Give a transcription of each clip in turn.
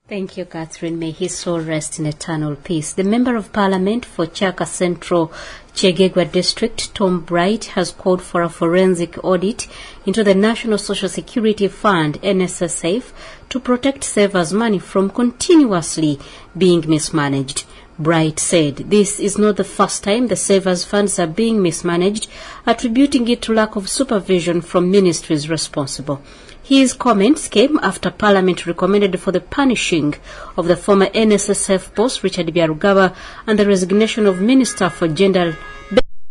Thank you, Catherine. May his soul rest in eternal peace. The Member of Parliament for Chaka Central Chegegwa District, Tom Bright, has called for a forensic audit into the National Social Security Fund, NSSF, to protect savers' money from continuously being mismanaged. Bright said this is not the first time the savers' funds are being mismanaged, attributing it to lack of supervision from ministries responsible. His comments came after Parliament recommended for the punishing of the former NSSF boss Richard Byarugaba and the resignation of Minister for Gender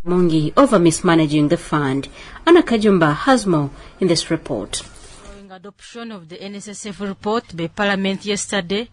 Mongi over mismanaging the fund. Anna Kajumba has more in this report. Following adoption of the NSSF report by Parliament yesterday,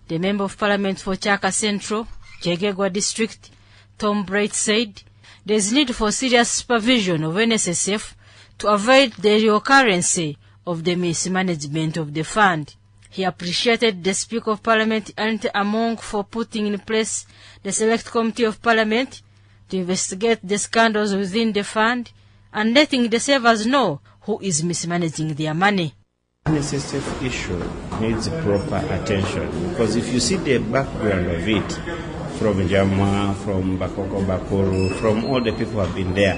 the Member of Parliament for Chaka Central, Chegegwa District, Tom Bright said there is need for serious supervision of NSSF to avoid the reoccurrence of the mismanagement of the fund. He appreciated the Speaker of Parliament, Ante Among, for putting in place the Select Committee of Parliament to investigate the scandals within the fund and letting the savers know who is mismanaging their money. The NSSF issue needs proper attention because if you see the background of it, from Jama, from Bakoko Bakuru, from all the people who have been there,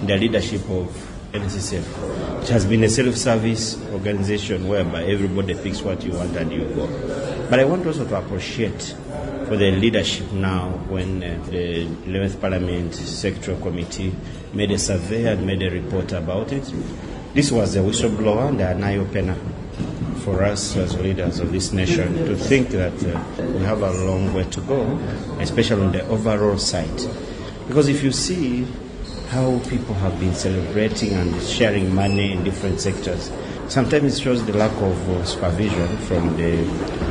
the leadership of NSSF. It has been a self-service organization whereby everybody picks what you want and you go. But I want also to appreciate for the leadership now when the 11th Parliament Secretarial Committee made a survey and made a report about it. This was a whistleblower and an eye-opener for us as leaders of this nation to think that we have a long way to go, especially on the overall side. Because if you see how people have been celebrating and sharing money in different sectors, sometimes it shows the lack of supervision from the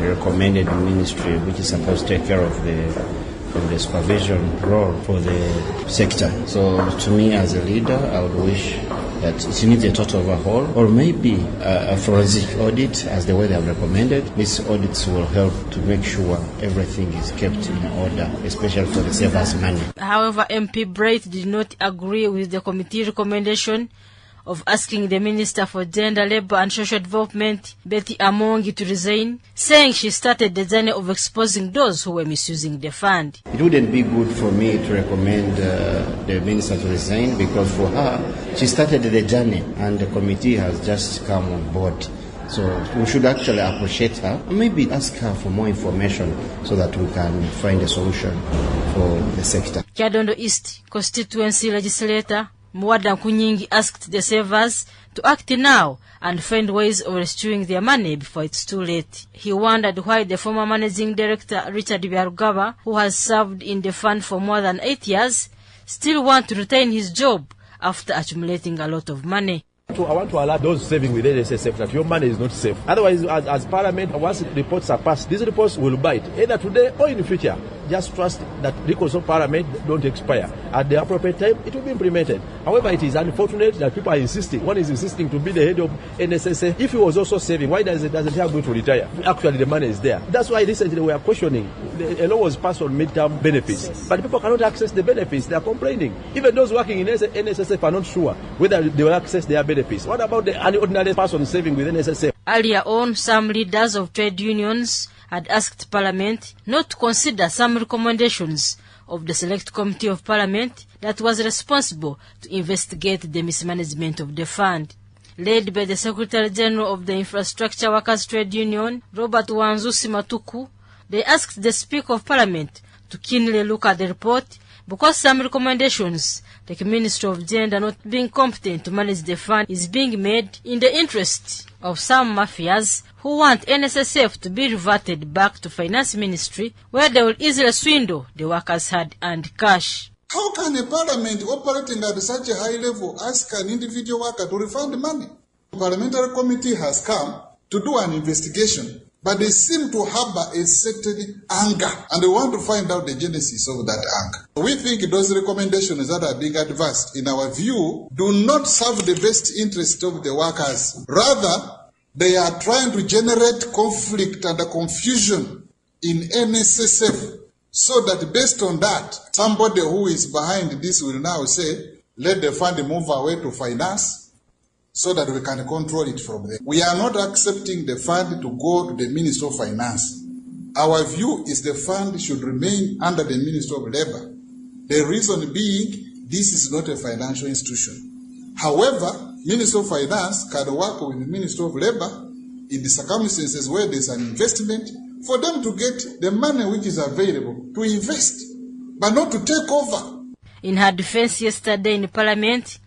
recommended ministry, which is supposed to take care of the supervision role for the sector. So to me as a leader, I would wish that it needs a total overhaul or maybe a forensic audit as the way they have recommended. These audits will help to make sure everything is kept in order, especially for the savers' money. However, MP Bright did not agree with the committee recommendation of asking the Minister for Gender, Labour and Social Development, Betty Amongi, to resign, saying she started the journey of exposing those who were misusing the fund. It wouldn't be good for me to recommend the Minister to resign because for her, she started the journey and the committee has just come on board. So we should actually appreciate her and maybe ask her for more information so that we can find a solution for the sector. Kyadondo East constituency legislator Mwada Kunyingi asked the savers to act now and find ways of restoring their money before it's too late. He wondered why the former managing director Richard Byarugaba, who has served in the fund for more than 8 years, still want to retain his job after accumulating a lot of money. So I want to allow those saving with NSSF that your money is not safe. Otherwise, as Parliament, once reports are passed, these reports will bite, either today or in the future. Just trust that records of Parliament don't expire. At the appropriate time, it will be implemented. However, it is unfortunate that people are insisting. One is insisting to be the head of NSSF. If he was also saving, why doesn't he have to retire? Actually, the money is there. That's why recently we are questioning. A law was passed on mid-term benefits, but people cannot access the benefits. They are complaining. Even those working in NSSF are not sure whether they will access their benefits. What about the ordinary person saving with NSSF? Earlier on, some leaders of trade unions had asked Parliament not to consider some recommendations of the Select Committee of Parliament that was responsible to investigate the mismanagement of the fund. Led by the Secretary General of the Infrastructure Workers Trade Union, Robert Wanzusi Matuku, they asked the Speaker of Parliament to keenly look at the report because some recommendations, like the Minister of Gender not being competent to manage the fund, is being made in the interest of some mafias who want NSSF to be reverted back to Finance Ministry, where they will easily swindle the workers' hard earned cash. How can a parliament operating at such a high level ask an individual worker to refund money? The parliamentary committee has come to do an investigation, but they seem to harbor a certain anger, and they want to find out the genesis of that anger. We think those recommendations that are being advanced, in our view, do not serve the best interest of the workers. Rather, they are trying to generate conflict and confusion in NSSF, so that based on that, somebody who is behind this will now say, let the fund move away to finance, so that we can control it from there. We are not accepting the fund to go to the Minister of Finance. our view is the fund should remain under the Ministry of Labour. The reason being, this is not a financial institution. However, Ministry of Finance can work with the Ministry of Labour in the circumstances where there's an investment for them to get the money which is available to invest, but not to take over. In her defense yesterday in Parliament,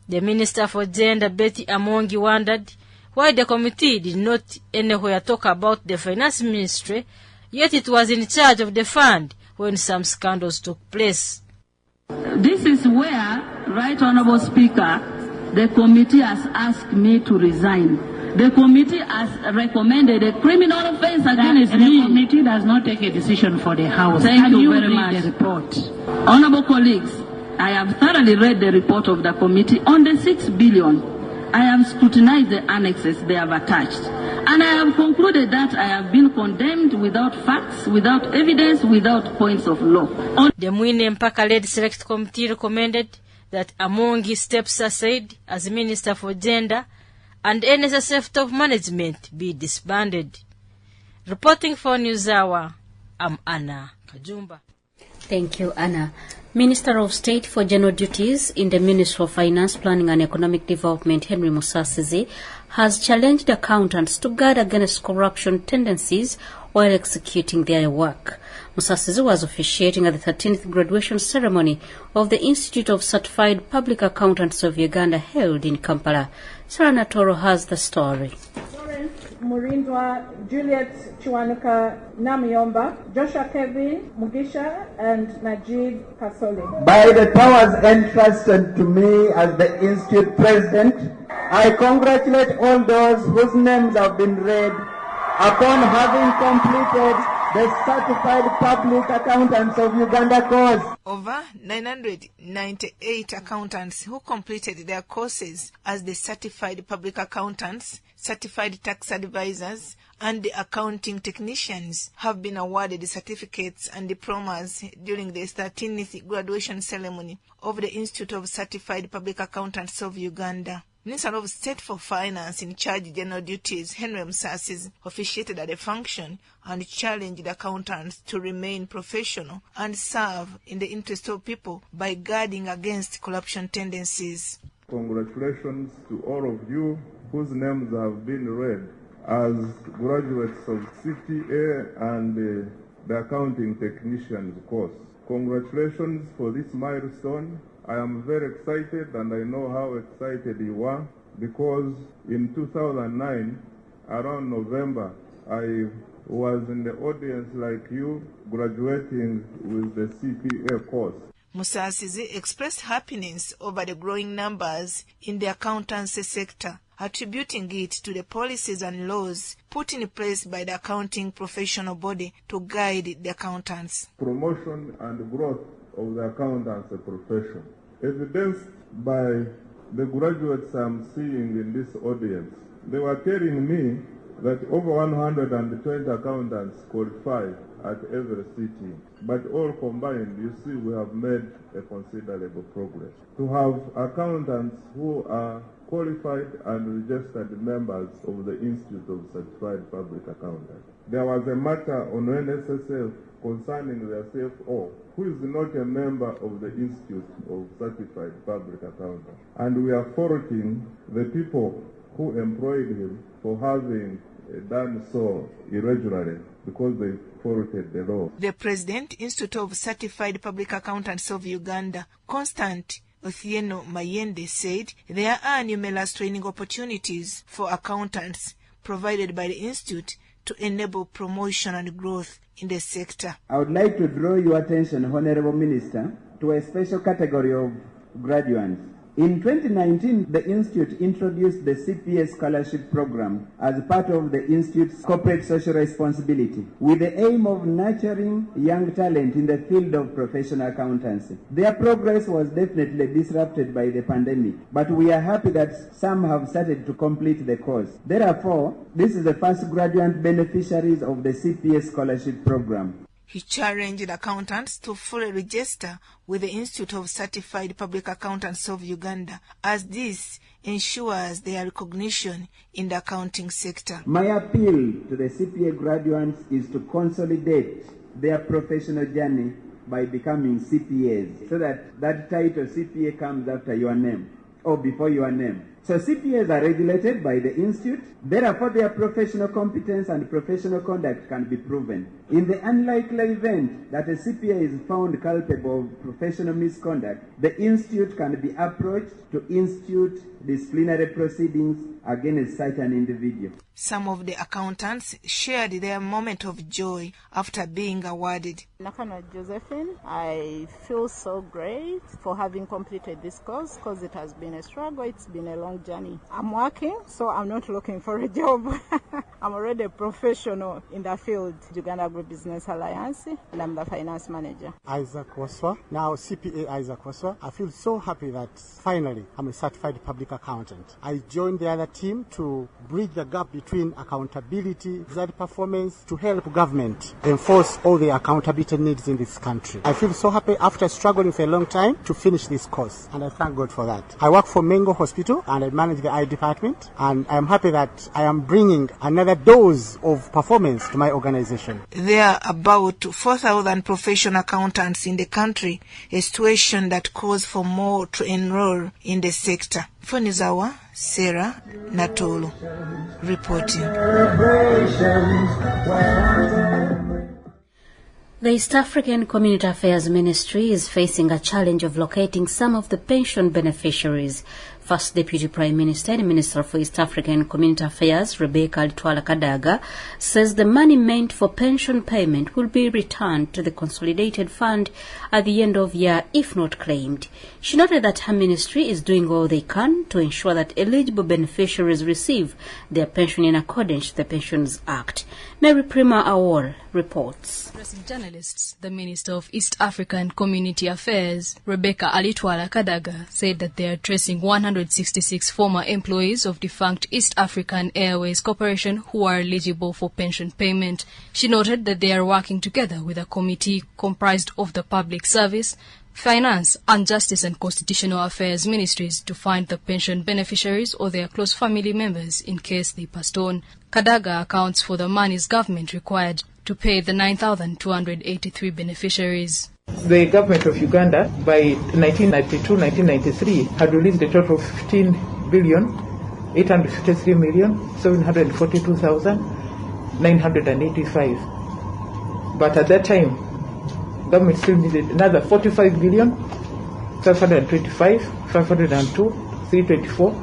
the Minister for Gender, Betty Amongi, wondered why the committee did not anywhere talk about the Finance Ministry, yet it was in charge of the fund when some scandals took place. This is where, Right Honourable Speaker, the committee has asked me to resign. The committee has recommended a criminal offence against me. The committee does not take a decision for the House. Thank you very much. The report. Honourable colleagues, I have thoroughly read the report of the committee on the 6 billion. I have scrutinized the annexes they have attached. And I have concluded that I have been condemned without facts, without evidence, without points of law. The Mwine Mpaka-led Select Committee recommended that Amongi steps aside as Minister for Gender and NSSF top management be disbanded. Reporting for NewsHour, I'm Anna Kajumba. Thank you, Anna. Minister of State for General Duties in the Ministry of Finance, Planning and Economic Development, Henry Musasizi, has challenged accountants to guard against corruption tendencies while executing their work. Musasizi was officiating at the 13th graduation ceremony of the Institute of Certified Public Accountants of Uganda held in Kampala. Sarah Natoro has the story. Murindwa, Juliet Chiwanuka Namiyomba, Joshua Kevin Mugisha, and Najib Kasole. By the powers entrusted to me as the Institute President, I congratulate all those whose names have been read upon having completed the Certified Public Accountants of Uganda course. Over 998 accountants who completed their courses as the Certified Public Accountants, Certified Tax Advisors, and the Accounting Technicians have been awarded certificates and diplomas during the 13th graduation ceremony of the Institute of Certified Public Accountants of Uganda. Minister of State for Finance in charge General Duties, Henry Musasizi, officiated at the function and challenged accountants to remain professional and serve in the interest of people by guarding against corruption tendencies. Congratulations to all of you whose names have been read as graduates of CTA and the Accounting Technicians course. Congratulations for this milestone. I am very excited, and I know how excited you are, because in 2009, around November, I was in the audience like you, graduating with the CPA course. Musasizi expressed happiness over the growing numbers in the accountancy sector, attributing it to the policies and laws put in place by the accounting professional body to guide the accountants. Promotion and growth of the accountancy profession, evidenced by the graduates I'm seeing in this audience. They were telling me that over 120 accountants qualify at every sitting, but all combined, you see, we have made a considerable progress. To have accountants who are qualified and registered members of the Institute of Certified Public Accountants. There was a matter on NSSF concerning their CFO, who is not a member of the Institute of Certified Public Accountants. And we are faulting the people who employed him for having done so irregularly because they faulted the law. The President, Institute of Certified Public Accountants of Uganda, Constant Othieno Mayende, said there are numerous training opportunities for accountants provided by the Institute to enable promotion and growth in the sector. I would like to draw your attention, Honorable Minister, to a special category of graduates. In 2019, the Institute introduced the CPA Scholarship Program as part of the Institute's corporate social responsibility, with the aim of nurturing young talent in the field of professional accountancy. Their progress was definitely disrupted by the pandemic, but we are happy that some have started to complete the course. Therefore, this is the first graduate beneficiaries of the CPA Scholarship Program. He challenged accountants to fully register with the Institute of Certified Public Accountants of Uganda, as this ensures their recognition in the accounting sector. My appeal to the CPA graduates is to consolidate their professional journey by becoming CPAs, so that that title CPA comes after your name or before your name. So CPAs are regulated by the Institute. Therefore, their professional competence and professional conduct can be proven. In the unlikely event that a CPA is found culpable of professional misconduct, the Institute can be approached to institute disciplinary proceedings against such an individual. Some of the accountants shared their moment of joy after being awarded. Nakano Josephine, I feel so great for having completed this course because it has been a struggle. It's been a long journey. I'm working, so I'm not looking for a job. I'm already a professional in the field, Uganda Agribusiness Alliance, and I'm the finance manager. Isaac Waswa, now CPA Isaac Waswa. I feel so happy that finally I'm a certified public accountant. I joined the other team to bridge the gap between accountability, result performance, to help government enforce all the accountability needs in this country. I feel so happy after struggling for a long time to finish this course, and I thank God for that. I work for Mengo Hospital and I manage the eye department, and I'm happy that I am bringing another dose of performance to my organization. There are about 4,000 professional accountants in the country, a situation that calls for more to enroll in the sector. Fonizawa, Sarah Natolo, reporting. The East African Community Affairs Ministry is facing a challenge of locating some of the pension beneficiaries. First Deputy Prime Minister and Minister for East African Community Affairs, Rebecca Alitwala Kadaga, says the money meant for pension payment will be returned to the Consolidated Fund at the end of year if not claimed. She noted that her ministry is doing all they can to ensure that eligible beneficiaries receive their pension in accordance to the Pensions Act. Mary Prima Awol reports. Addressing journalists, the Minister of East African Community Affairs, Rebecca Alitwala Kadaga, said that they are tracing 166 former employees of defunct East African Airways Corporation who are eligible for pension payment. She noted that they are working together with a committee comprised of the Public Service, Finance and Justice and Constitutional Affairs Ministries to find the pension beneficiaries or their close family members in case they passed on. Kadaga accounts for the monies government required to pay the 9,283 beneficiaries. The government of Uganda by 1992-1993 had released a total of 15,853,742,985. But at that time, government still needed another 45,525,502,324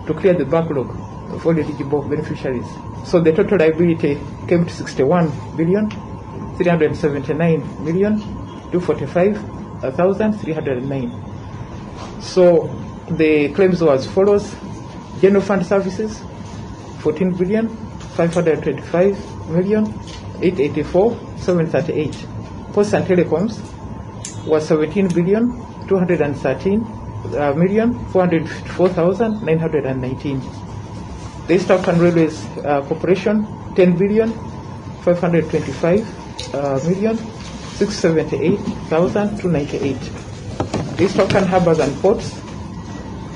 to clear the backlog of all eligible beneficiaries. So the total liability came to 61,379,245,309. So the claims were as follows: General Fund Services, 14,525,884,738. Posts and Telecoms was 17,213,454,919. The East African Railways Corporation, 10,525,678,298. The East African Harbours and Ports,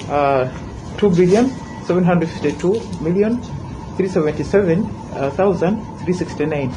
2,752,377,369.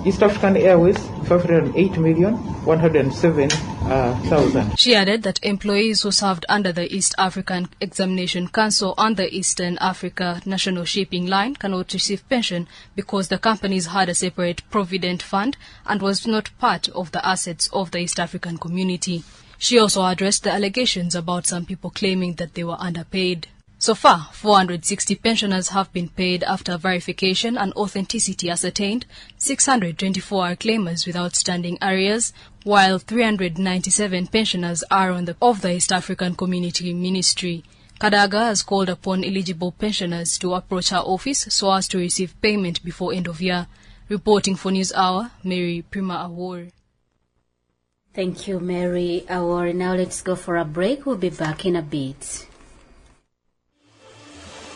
East African Airways, 508,107,000. She added that employees who served under the East African Examination Council and the Eastern Africa National Shipping Line cannot receive pension because the companies had a separate provident fund and was not part of the assets of the East African community. She also addressed the allegations about some people claiming that they were underpaid. So far, 460 pensioners have been paid after verification and authenticity ascertained. 624 are claimers with outstanding arrears, while 397 pensioners are of the East African Community Ministry. Kadaga has called upon eligible pensioners to approach her office so as to receive payment before end of year. Reporting for News Hour, Mary Prima Awor. Thank you, Mary Awor. Now let's go for a break. We'll be back in a bit.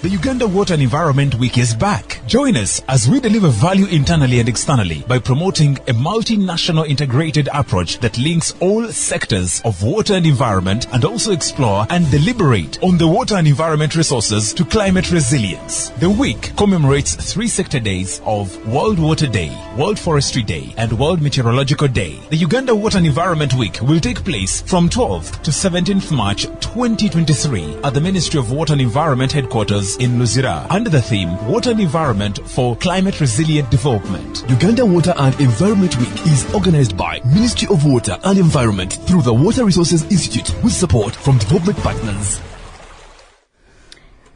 The Uganda Water and Environment Week is back. Join us as we deliver value internally and externally by promoting a multinational integrated approach that links all sectors of water and environment, and also explore and deliberate on the water and environment resources to climate resilience. The week commemorates 3 sector days of World Water Day, World Forestry Day, and World Meteorological Day. The Uganda Water and Environment Week will take place from 12th to 17th March 2023 at the Ministry of Water and Environment headquarters in Luzira, under the theme Water and Environment for Climate Resilient Development. Uganda Water and Environment Week is organized by Ministry of Water and Environment through the Water Resources Institute with support from development partners.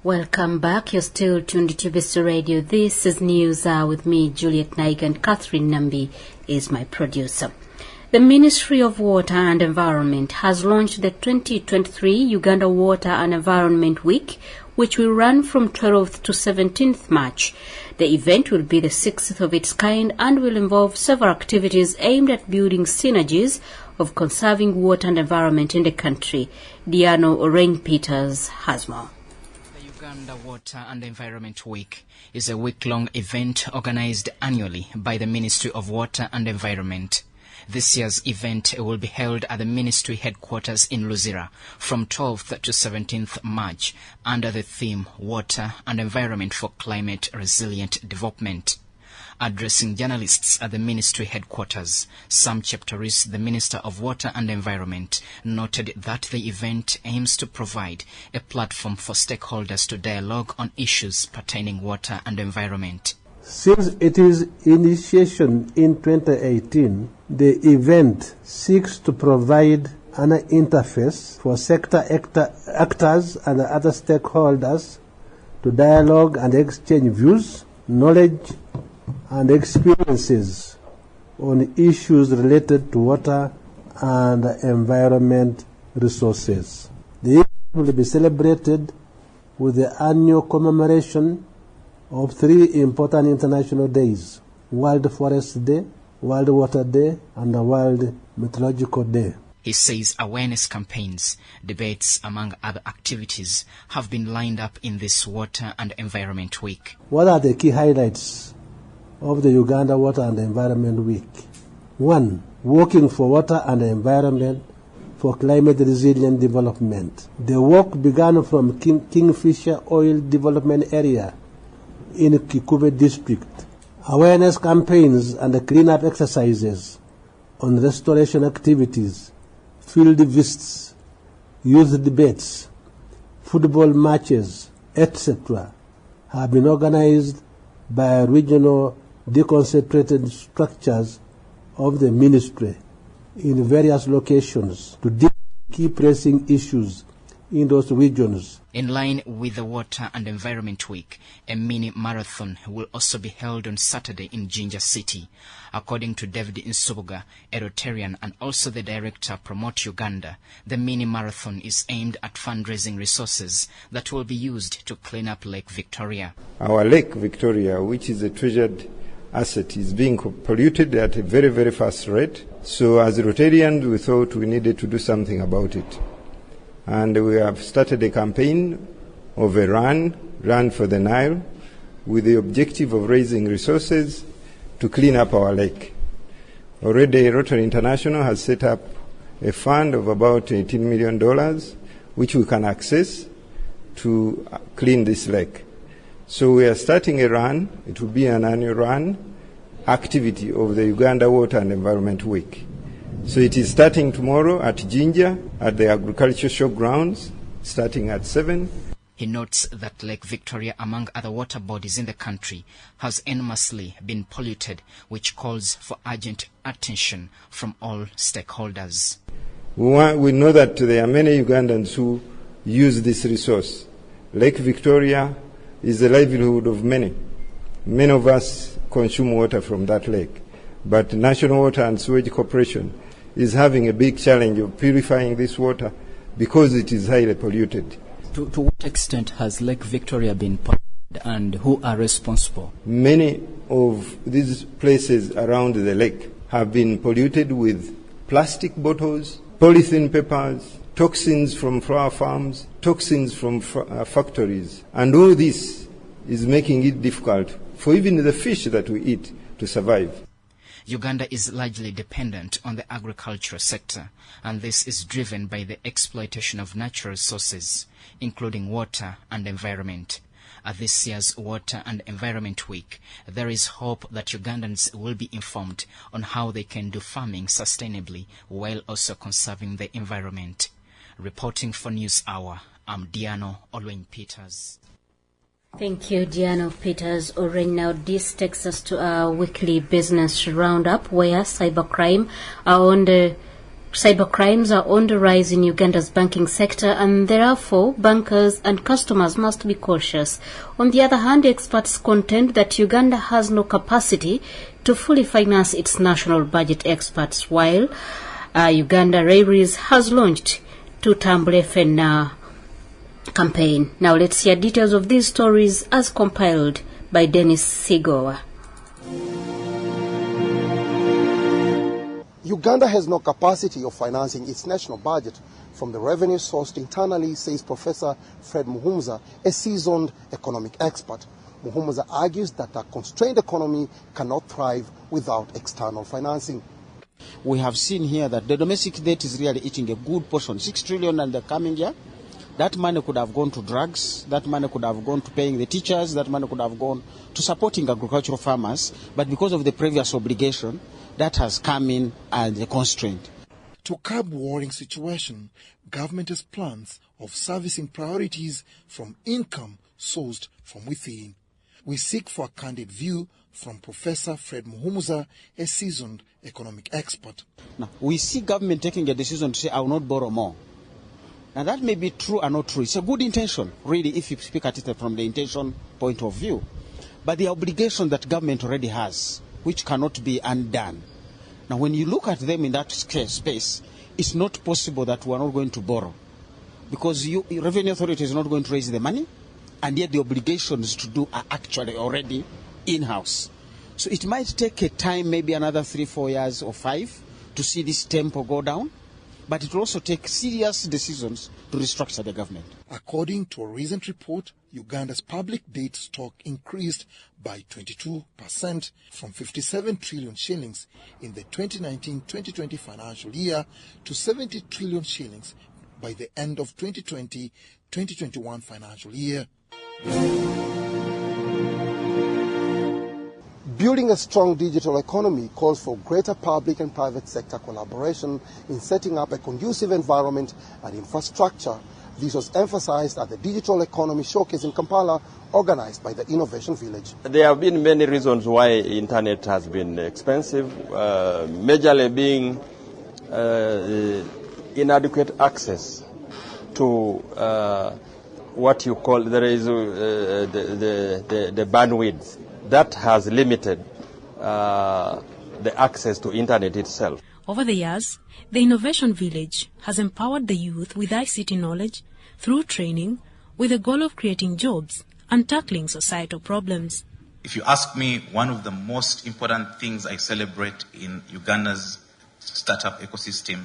Welcome back. You're still tuned to BBC Radio. This is News Hour with me, Juliet Naig, and Catherine Nambi is my producer. The Ministry of Water and Environment has launched the 2023 Uganda Water and Environment Week, which will run from 12th to 17th March. The event will be the 6th of its kind and will involve several activities aimed at building synergies of conserving water and environment in the country. Diano Orain-Peters has more. The Uganda Water and Environment Week is a week-long event organized annually by the Ministry of Water and Environment. This year's event will be held at the Ministry headquarters in Luzira from 12th to 17th March under the theme Water and Environment for Climate Resilient Development. Addressing journalists at the Ministry headquarters, Sam Cheptoris, the Minister of Water and Environment, noted that the event aims to provide a platform for stakeholders to dialogue on issues pertaining water and environment. Since its initiation in 2018, the event seeks to provide an interface for sector actors and other stakeholders to dialogue and exchange views, knowledge, and experiences on issues related to water and environment resources. The event will be celebrated with the annual commemoration of 3 important international days: World Forest Day, World Water Day, and the World Meteorological Day. He says awareness campaigns, debates, among other activities, have been lined up in this Water and Environment Week. What are the key highlights of the Uganda Water and Environment Week? 1. Working for water and environment for climate resilient development. The work began from Kingfisher Oil Development Area in Kikube district. Awareness campaigns and cleanup exercises on restoration activities, field visits, youth debates, football matches, etc. have been organized by regional deconcentrated structures of the ministry in various locations to deal with key pressing issues in those regions. In line with the Water and Environment Week, a mini marathon will also be held on Saturday in Jinja City. According to David Nsubuga, a Rotarian and also the director Promote Uganda, the mini marathon is aimed at fundraising resources that will be used to clean up Lake Victoria. Our Lake Victoria, which is a treasured asset, is being polluted at a very, very fast rate. So as Rotarians, we thought we needed to do something about it. And we have started a campaign of a run for the Nile, with the objective of raising resources to clean up our lake. Already Rotary International has set up a fund of about $18 million, which we can access to clean this lake. So we are starting a run. It will be an annual run activity of the Uganda Water and Environment Week. So it is starting tomorrow at Jinja, at the agricultural showgrounds, starting at 7. He notes that Lake Victoria, among other water bodies in the country, has enormously been polluted, which calls for urgent attention from all stakeholders. We know that there are many Ugandans who use this resource. Lake Victoria is the livelihood of many. Many of us consume water from that lake. But National Water and Sewage Corporation is having a big challenge of purifying this water because it is highly polluted. To what extent has Lake Victoria been polluted, and who are responsible? Many of these places around the lake have been polluted with plastic bottles, polythene papers, toxins from flower farms, toxins from factories. And all this is making it difficult for even the fish that we eat to survive. Uganda is largely dependent on the agricultural sector, and this is driven by the exploitation of natural resources, including water and environment. At this year's Water and Environment Week, there is hope that Ugandans will be informed on how they can do farming sustainably while also conserving the environment. Reporting for News Hour, I'm Diano Olweny-Peters. Thank you, Diano Peters. Already now, this takes us to our weekly business roundup, where cybercrimes are on the rise in Uganda's banking sector, and therefore bankers and customers must be cautious. On the other hand, experts contend that Uganda has no capacity to fully finance its national budget. Experts, while Uganda Railways has launched Tutambule Fena campaign. Now let's hear details of these stories as compiled by Dennis Sigowa. Uganda has no capacity of financing its national budget from the revenue sourced internally, says Professor Fred Muhumuza, a seasoned economic expert. Muhumuza argues that a constrained economy cannot thrive without external financing. We have seen here that the domestic debt is really eating a good portion, 6 trillion in the coming year. That money could have gone to drugs, that money could have gone to paying the teachers, that money could have gone to supporting agricultural farmers, but because of the previous obligation, that has come in as a constraint. To curb worrying situation, government has plans of servicing priorities from income sourced from within. We seek for a candid view from Professor Fred Muhumuza, a seasoned economic expert. Now, we see government taking a decision to say, I will not borrow more. Now, that may be true or not true. It's a good intention, really, if you speak at it from the intention point of view. But the obligation that government already has, which cannot be undone. Now, when you look at them in that space, it's not possible that we are not going to borrow. Because Revenue Authority is not going to raise the money, and yet the obligations to do are actually already in-house. So it might take a time, maybe another 3-4 years or 5, to see this tempo go down. But it will also take serious decisions to restructure the government. According to a recent report, Uganda's public debt stock increased by 22% from 57 trillion shillings in the 2019-2020 financial year to 70 trillion shillings by the end of 2020-2021 financial year. Building a strong digital economy calls for greater public and private sector collaboration in setting up a conducive environment and infrastructure. This was emphasized at the Digital Economy Showcase in Kampala, organized by the Innovation Village. There have been many reasons why internet has been expensive, majorly being inadequate access to what you call, there is the bandwidth. That has limited the access to internet itself. Over the years, the Innovation Village has empowered the youth with ICT knowledge through training with the goal of creating jobs and tackling societal problems. If you ask me, one of the most important things I celebrate in Uganda's startup ecosystem.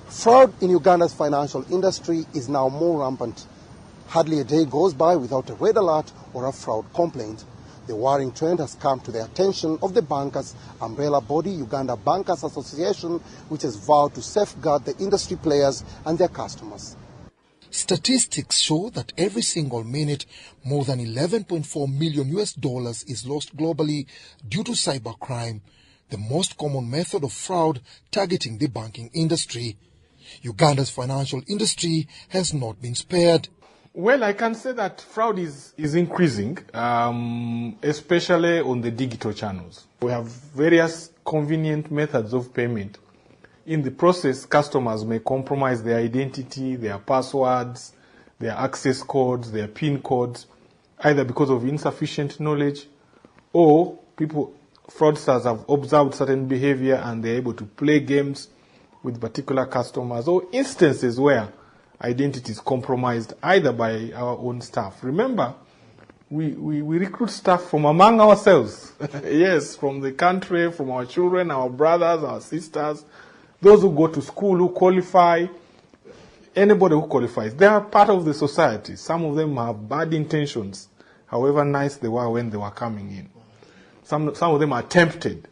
Fraud in Uganda's financial industry is now more rampant. Hardly a day goes by without a red alert or a fraud complaint. The worrying trend has come to the attention of the bankers' umbrella body, Uganda Bankers Association, which has vowed to safeguard the industry players and their customers. Statistics show that every single minute, more than $11.4 million is lost globally due to cybercrime, the most common method of fraud targeting the banking industry. Uganda's financial industry has not been spared. Well, I can say that fraud is increasing, especially on the digital channels. We have various convenient methods of payment. In the process, customers may compromise their identity, their passwords, their access codes, their PIN codes, either because of insufficient knowledge or fraudsters have observed certain behavior and they're able to play games with particular customers, or instances where identity is compromised either by our own staff. Remember, we recruit staff from among ourselves. Yes, from the country, from our children, our brothers, our sisters, those who go to school, who qualify, anybody who qualifies. They are part of the society. Some of them have bad intentions, however nice they were when they were coming in. Some of them are tempted.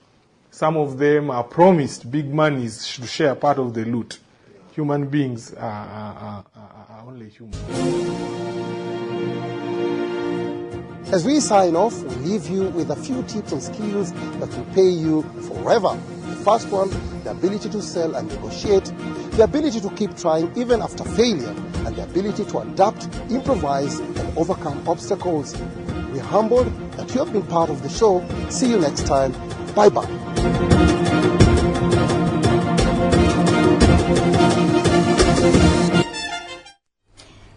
Some of them are promised big monies to share part of the loot. Human beings are only human. As we sign off, we leave you with a few tips and skills that will pay you forever. The first one, the ability to sell and negotiate, the ability to keep trying even after failure, and the ability to adapt, improvise, and overcome obstacles. We're humbled that you have been part of the show. See you next time. Bye-bye.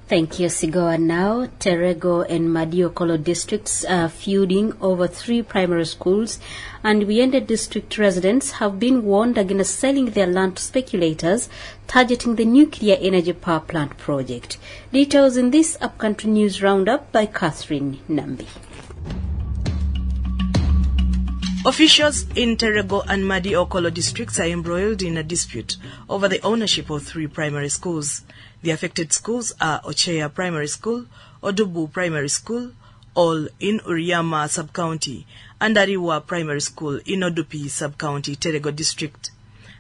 Thank you, Sigoa. Now, Terego and Madiokolo districts are feuding over 3 primary schools, and Uganda district residents have been warned against selling their land to speculators targeting the nuclear energy power plant project. Details in this Upcountry News Roundup by Catherine Nambi. Officials in Terego and Madiokolo districts are embroiled in a dispute over the ownership of 3 primary schools. The affected schools are Ocheya Primary School, Odubu Primary School, all in Uriyama Sub-County, and Ariwa Primary School in Odupi Sub-County, Terego District.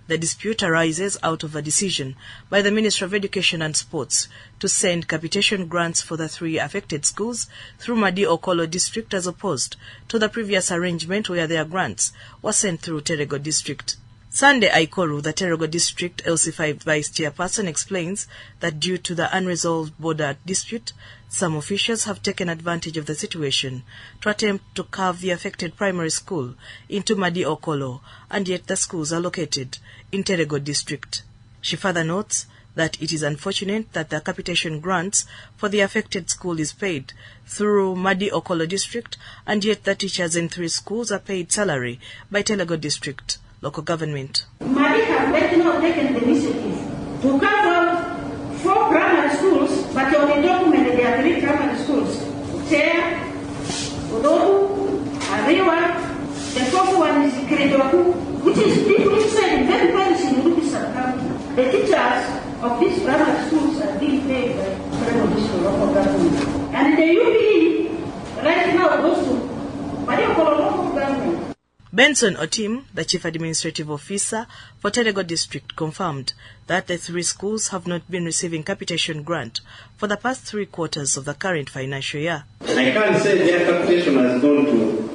The dispute arises out of a decision by the Ministry of Education and Sports to send capitation grants for the 3 affected schools through Madiokolo District as opposed to the previous arrangement where their grants were sent through Terego District. Sunday Aikoru, the Terego District LC5 Vice Chairperson, explains that due to the unresolved border dispute, some officials have taken advantage of the situation to attempt to carve the affected primary school into Madiokolo, and yet the schools are located in Terego District. She further notes that it is unfortunate that the capitation grants for the affected school is paid through Madiokolo District, and yet the teachers in 3 schools are paid salary by Terego District local government. Madi has taken the initiative to cut out 4 primary schools, but on the document there are 3 primary schools. Chair, Udobu, Ariwa, the 4th one is Kredoku, which is people inside very punishing in Udupi Sub-County. The teachers of these primary schools are being paid by Terego local government. And the UPE right now goes to Madiokolo local government. Benson Otim, the Chief Administrative Officer for Terego District, confirmed that the 3 schools have not been receiving capitation grant for the past 3 quarters of the current financial year. I can't say their capitation has gone to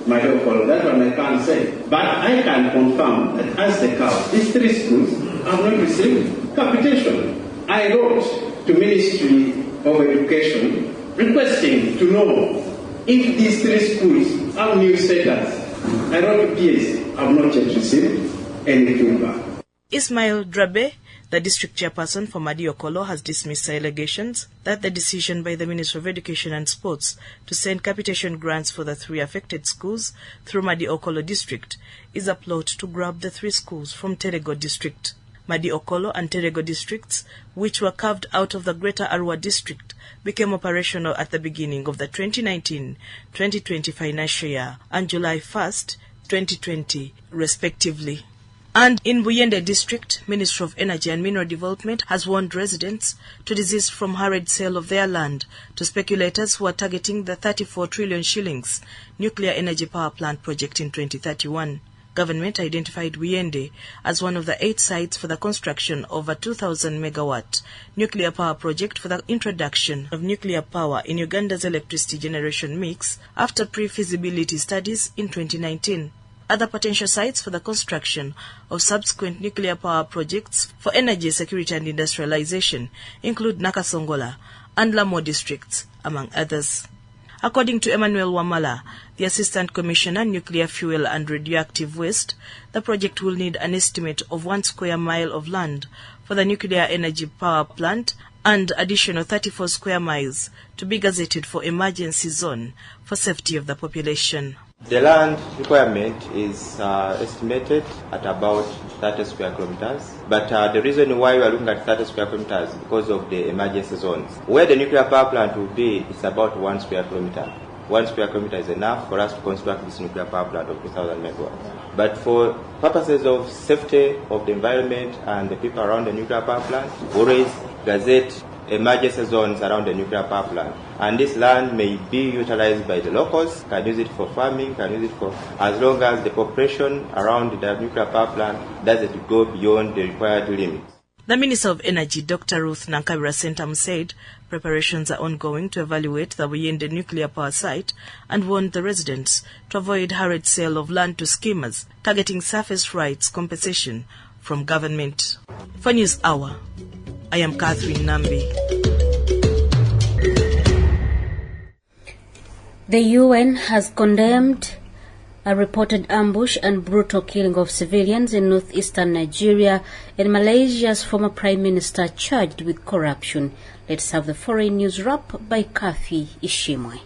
Madiokolo, that one I can't say. But I can confirm that as the cow, these 3 schools have not received capitation. I wrote to Ministry of Education requesting to know if these 3 schools have new status. I wrote to PS, I have not yet received anything back. Ismail Drabe, the district chairperson for Madiokolo, has dismissed allegations that the decision by the Ministry of Education and Sports to send capitation grants for the 3 affected schools through Madiokolo district is a plot to grab the 3 schools from Terego district. Madiokolo and Terego districts, which were carved out of the Greater Arua district, became operational at the beginning of the 2019-2020 financial year and July 1st, 2020, respectively. And in Buyende district, Ministry of Energy and Mineral Development has warned residents to desist from hurried sale of their land to speculators who are targeting the 34 trillion shillings nuclear energy power plant project in 2031. Government identified Buyende as one of the 8 sites for the construction of a 2,000 megawatt nuclear power project for the introduction of nuclear power in Uganda's electricity generation mix after pre-feasibility studies in 2019. Other potential sites for the construction of subsequent nuclear power projects for energy security and industrialization include Nakasongola and Lamo districts, among others. According to Emmanuel Wamala, the Assistant Commissioner, Nuclear Fuel and Radioactive Waste, the project will need an estimate of 1 square mile of land for the nuclear energy power plant and additional 34 square miles to be gazetted for emergency zone for safety of the population. The land requirement is estimated at about 30 square kilometers, but the reason why we are looking at 30 square kilometers is because of the emergency zones. Where the nuclear power plant will be is about 1 square kilometer. 1 square kilometer is enough for us to construct this nuclear power plant of 2,000 megawatts. But for purposes of safety of the environment and the people around the nuclear power plant, always gazette emergency zones around the nuclear power plant. And this land may be utilized by the locals, can use it for farming, can use it for, as long as the population around the nuclear power plant doesn't go beyond the required limits. The Minister of Energy, Dr. Ruth Nankabira Sentam, said preparations are ongoing to evaluate the Buyende nuclear power site and warned the residents to avoid hurried sale of land to schemers targeting surface rights compensation from government. For News Hour, I am Catherine Nambi. The UN has condemned a reported ambush and brutal killing of civilians in northeastern Nigeria and Malaysia's former Prime Minister charged with corruption. Let's have the foreign news wrap by Kathy Ishimwe.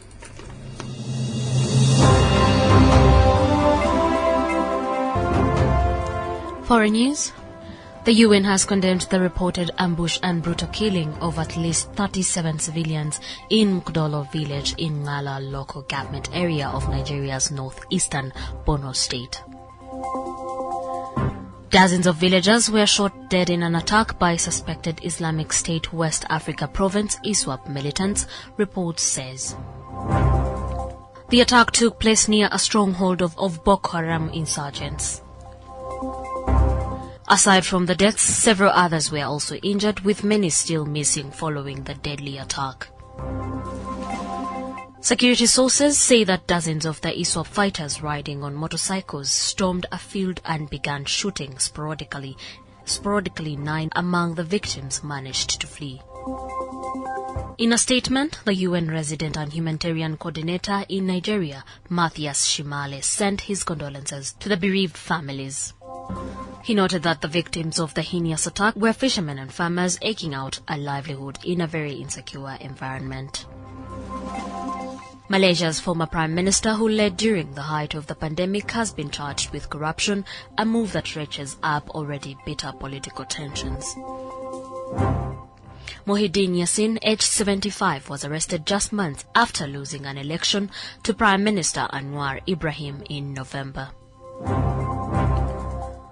Foreign news. The UN has condemned the reported ambush and brutal killing of at least 37 civilians in Mkdolo village in Ngala local government area of Nigeria's northeastern Borno state. Dozens of villagers were shot dead in an attack by suspected Islamic State West Africa Province ISWAP militants, report says. The attack took place near a stronghold of Boko Haram insurgents. Aside from the deaths, several others were also injured, with many still missing following the deadly attack. Security sources say that dozens of the ISWAP fighters riding on motorcycles stormed a field and began shooting sporadically. 9 among the victims managed to flee. In a statement, the UN Resident and Humanitarian Coordinator in Nigeria, Matthias Shimale, sent his condolences to the bereaved families. He noted that the victims of the heinous attack were fishermen and farmers eking out a livelihood in a very insecure environment. Malaysia's former Prime Minister, who led during the height of the pandemic, has been charged with corruption, a move that ratchets up already bitter political tensions. Muhyiddin Yassin, aged 75, was arrested just months after losing an election to Prime Minister Anwar Ibrahim in November.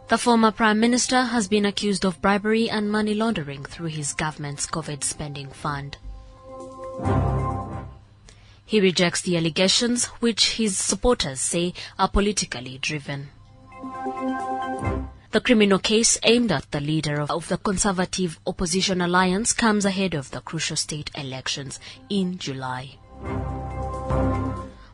The former Prime Minister has been accused of bribery and money laundering through his government's COVID spending fund. He rejects the allegations, which his supporters say are politically driven. The criminal case aimed at the leader of the Conservative Opposition Alliance comes ahead of the crucial state elections in July.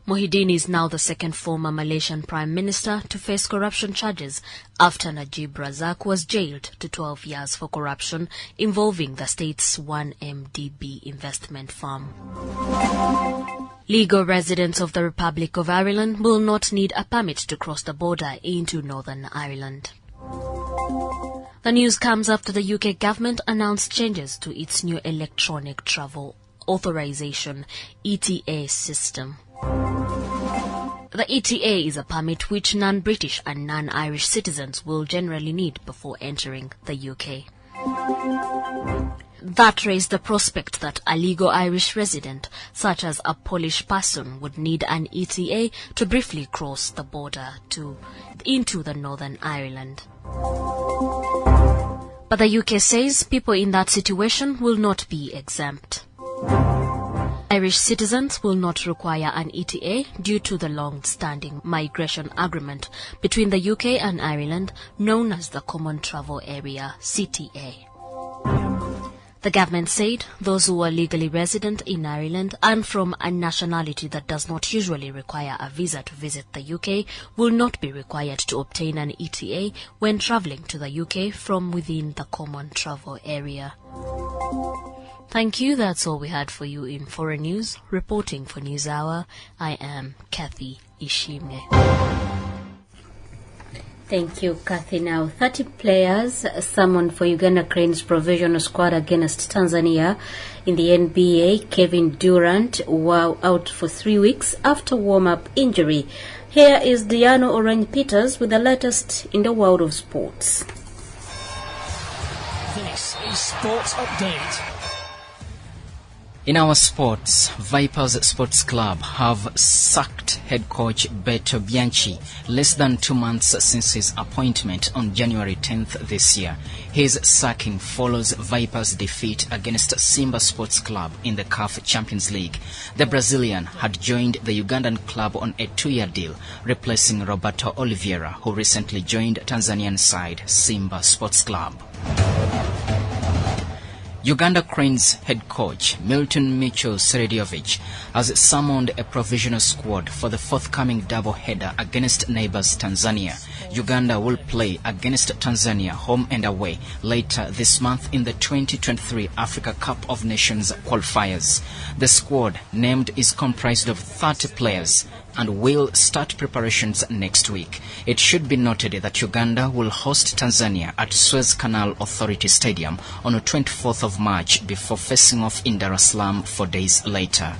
Muhyiddin is now the second former Malaysian Prime Minister to face corruption charges after Najib Razak was jailed to 12 years for corruption involving the state's 1MDB investment firm. Legal residents of the Republic of Ireland will not need a permit to cross the border into Northern Ireland. The news comes after the UK government announced changes to its new electronic travel authorization (ETA) system. The ETA is a permit which non-British and non-Irish citizens will generally need before entering the UK. That raised the prospect that a legal Irish resident, such as a Polish person, would need an ETA to briefly cross the border into the Northern Ireland. But the UK says people in that situation will not be exempt. Irish citizens will not require an ETA due to the long-standing migration agreement between the UK and Ireland, known as the Common Travel Area, CTA. The government said those who are legally resident in Ireland and from a nationality that does not usually require a visa to visit the UK will not be required to obtain an ETA when travelling to the UK from within the Common Travel Area. Thank you. That's all we had for you in Foreign News. Reporting for News Hour, I am Kathy Ishimwe. Thank you, Kathy. Now, 30 players summoned for Uganda Cranes provisional squad against Tanzania in the NBA. Kevin Durant were out for 3 weeks after warm-up injury. Here is Diano Orange Peters with the latest in the world of sports. This is Sports Update. In our sports, Vipers Sports Club have sacked head coach Beto Bianchi less than 2 months since his appointment on January 10th this year. His sacking follows Vipers' defeat against Simba Sports Club in the CAF Champions League. The Brazilian had joined the Ugandan club on a 2-year deal, replacing Roberto Oliveira, who recently joined Tanzanian side Simba Sports Club. Uganda Cranes head coach Milton Micho Serediovic has summoned a provisional squad for the forthcoming double-header against neighbours Tanzania. Uganda will play against Tanzania home and away later this month in the 2023 Africa Cup of Nations qualifiers. The squad named is comprised of 30 players and will start preparations next week. It should be noted that Uganda will host Tanzania at Suez Canal Authority Stadium on the 24th of March before facing off in Dar es Salaam 4 days later.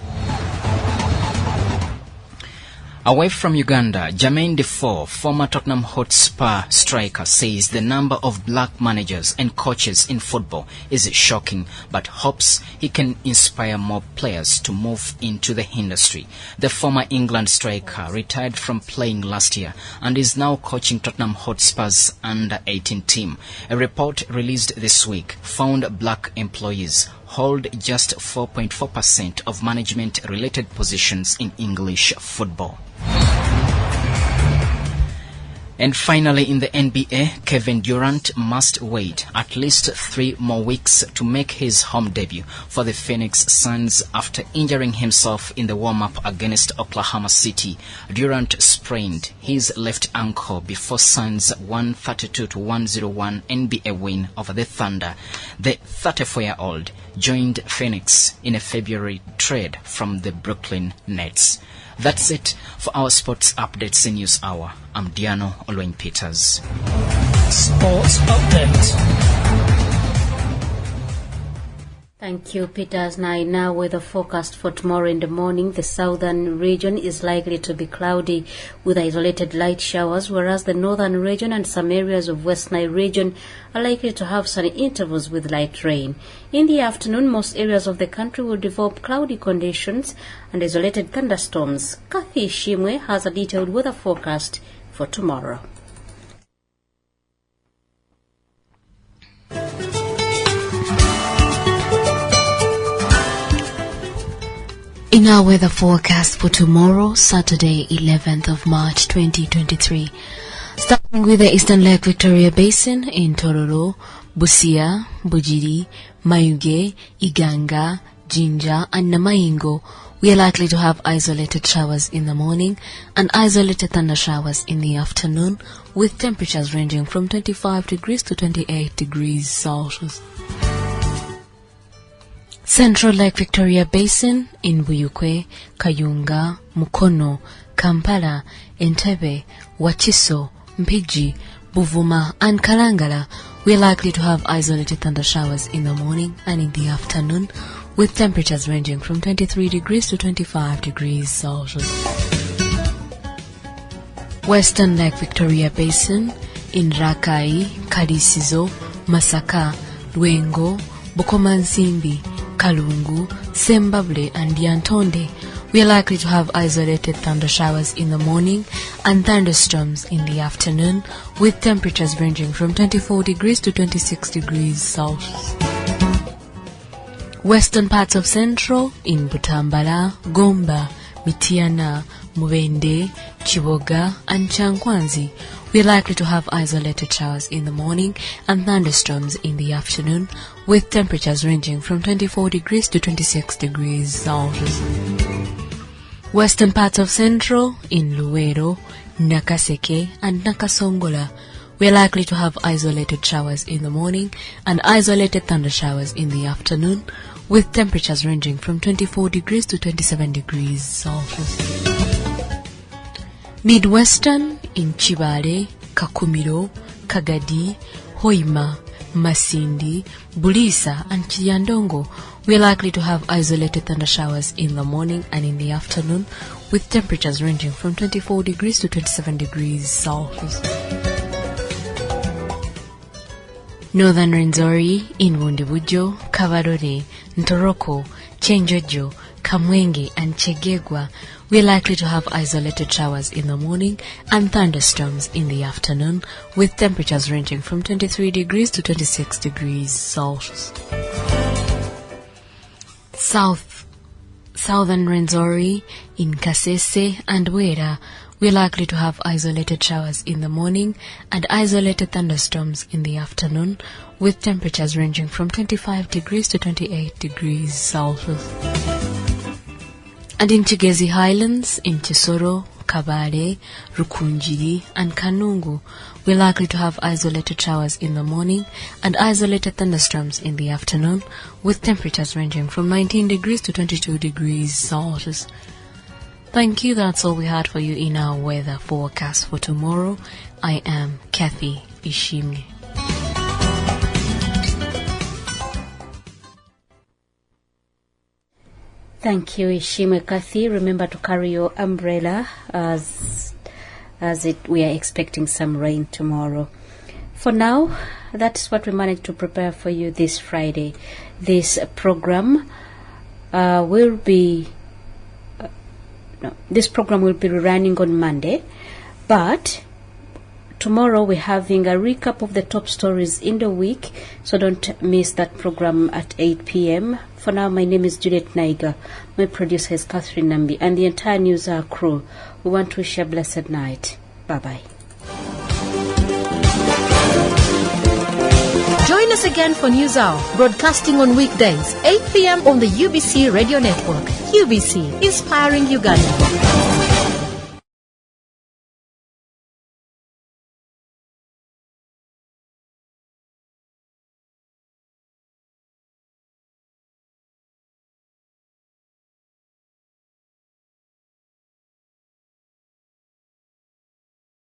Away from Uganda, Jermaine Defoe, former Tottenham Hotspur striker, says the number of black managers and coaches in football is shocking, but hopes he can inspire more players to move into the industry. The former England striker retired from playing last year and is now coaching Tottenham Hotspur's under-18 team. A report released this week found black employees hold just 4.4% of management-related positions in English football. And finally, in the NBA, Kevin Durant must wait at least 3 more weeks to make his home debut for the Phoenix Suns after injuring himself in the warm-up against Oklahoma City. Durant sprained his left ankle before Suns' 132-101 NBA win over the Thunder. The 34-year-old joined Phoenix in a February trade from the Brooklyn Nets. That's it for our sports updates in News Hour. I'm Diano Olweng-Peters. Sports Update. Thank you, Peters. Now weather forecast for tomorrow in the morning. The southern region is likely to be cloudy with isolated light showers, whereas the northern region and some areas of West Nile region are likely to have sunny intervals with light rain. In the afternoon, most areas of the country will develop cloudy conditions and isolated thunderstorms. Kathy Shimwe has a detailed weather forecast for tomorrow. In our weather forecast for tomorrow, Saturday, 11th of March 2023, starting with the Eastern Lake Victoria Basin in Tororo, Busia, Bujiri, Mayuge, Iganga, Jinja, and Namaingo, we are likely to have isolated showers in the morning and isolated thunder showers in the afternoon, with temperatures ranging from 25 degrees to 28 degrees Celsius. Central Lake Victoria Basin in Buyukwe, Kayunga, Mukono, Kampala, Entebbe, Wachiso, Mpigi, Buvuma, and Kalangala, we are likely to have isolated thunder showers in the morning and in the afternoon, with temperatures ranging from 23 degrees to 25 degrees Celsius. Western Lake Victoria Basin in Rakai, Kadisizo, Masaka, Lwengo, Bukomansimbi, Kalungu, Sembable, and Yantonde, we are likely to have isolated thunder showers in the morning and thunderstorms in the afternoon, with temperatures ranging from 24 degrees to 26 degrees Celsius. Western parts of Central in Butambala, Gomba, Mitiana, Mubende, Chiboga, and Chankwanzi, we are likely to have isolated showers in the morning and thunderstorms in the afternoon, with temperatures ranging from 24 degrees to 26 degrees Celsius. Western parts of Central in Luwero, Nakaseke, and Nakasongola, we are likely to have isolated showers in the morning and isolated thunder showers in the afternoon, with temperatures ranging from 24 degrees to 27 degrees Celsius. Midwestern in Chibale, Kakumiro, Kagadi, Hoima, Masindi, Bulisa, and Chiyandongo, we are likely to have isolated thunder showers in the morning and in the afternoon, with temperatures ranging from 24 degrees to 27 degrees Celsius. Northern Rwenzori in Wundibujo, Kabarore, Ntoroko, Chenjojo, Kamwenge and Chegegwa, we're likely to have isolated showers in the morning and thunderstorms in the afternoon, with temperatures ranging from 23 degrees to 26 degrees Celsius. Southern Rwenzori, in Kasese and Wera, we're likely to have isolated showers in the morning and isolated thunderstorms in the afternoon, with temperatures ranging from 25 degrees to 28 degrees Celsius. And in Chigezi Highlands, in Chisoro, Kabale, Rukunjiri and Kanungu, we're likely to have isolated showers in the morning and isolated thunderstorms in the afternoon, with temperatures ranging from 19 degrees to 22 degrees Celsius. Thank you, that's all we had for you in our weather forecast for tomorrow. I am Kathy Ishimwe. Thank you, Ishimwe Kathy. Remember to carry your umbrella as we are expecting some rain tomorrow. For now, that's what we managed to prepare for you this Friday. This program will be running on Monday, but tomorrow we're having a recap of the top stories in the week, so don't miss that program at 8 p.m. For now, my name is Juliet Naiga. My producer is Catherine Nambi, and the entire news crew. We want to wish you a blessed night. Bye-bye. Join us again for News Hour, broadcasting on weekdays, 8 p.m. on the UBC Radio Network. UBC, inspiring Uganda.